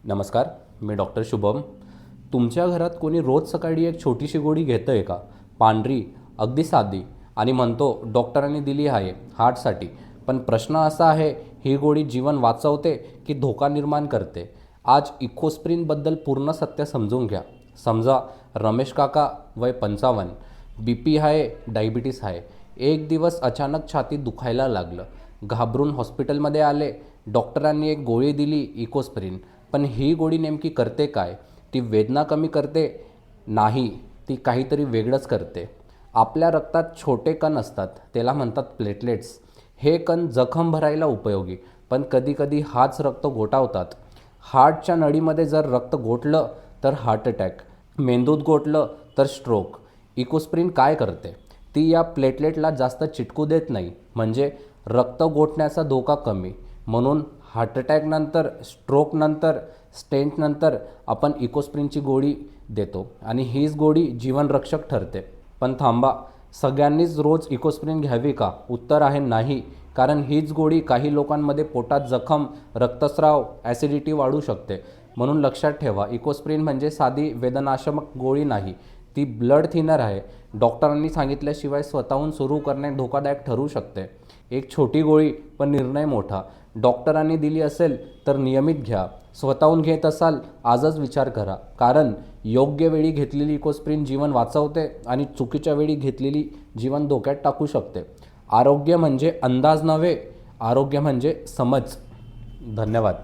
नमस्कार, मी डॉक्टर शुभम. तुमच्या घरात कोणी रोज सकाळी एक छोटीशी गोळी घेतं आहे का? पांढरी, अगदी साधी, आणि म्हणतो डॉक्टरांनी दिली आहे हार्टसाठी. पण प्रश्न असा आहे, ही गोळी जीवन वाचवते की धोका निर्माण करते? आज इकोस्प्रिनबद्दल पूर्ण सत्य समजून घ्या. समजा रमेश काका, वय 55, BP आहे, डायबिटीस आहे. एक दिवस अचानक छातीत दुखायला लागलं. घाबरून हॉस्पिटलमध्ये आले. डॉक्टरांनी एक गोळी दिली, इकोस्प्रिन. पण ही गोळी नेमकी करते काय? ती वेदना कमी करते? नाही, ती काहीतरी वेगळंच करते. आपल्या रक्तात छोटे कण असतात, त्याला म्हणतात प्लेटलेट्स. हे कण जखम भरायला उपयोगी, पण कधीकधी हाच रक्त गोठावतात. हार्टच्या नळीमध्ये जर रक्त गोठलं तर हार्ट अटॅक, मेंदूत गोठलं तर स्ट्रोक. इकोस्प्रिन काय करते? ती या प्लेटलेटला जास्त चिटकू देत नाही, म्हणजे रक्त गोठण्याचा धोका कमी. म्हणून हार्ट अटॅकनंतर, स्ट्रोकनंतर, स्टेंटनंतर आपण इकोस्प्रिनची गोळी देतो आणि हीच गोळी जीवनरक्षक ठरते. पण थांबा, सगळ्यांनीच रोज इकोस्प्रिन घ्यावी का? उत्तर आहे नाही. कारण हीच गोळी काही लोकांमध्ये पोटात जखम, रक्तस्राव, ॲसिडिटी वाढू शकते. म्हणून लक्षात ठेवा, इकोस्प्रिन म्हणजे साधी वेदनाशामक गोळी नाही, ती ब्लड थिनर आहे. डॉक्टरांनी सांगितल्याशिवाय स्वतःहून सुरू करणे धोकादायक ठरू शकते. एक छोटी गोळी, पण निर्णय मोठा. डॉक्टरांनी दिली असेल तर नियमित घ्या. स्वतःहून घेत असाल, आजच विचार करा. कारण योग्य वेळी घेतलेली इकोस्प्रिन जीवन वाचवते आणि चुकीच्या वेळी घेतलेली जीवन धोक्यात टाकू शकते. आरोग्य म्हणजे अंदाज नव्हे, आरोग्य म्हणजे समज. धन्यवाद.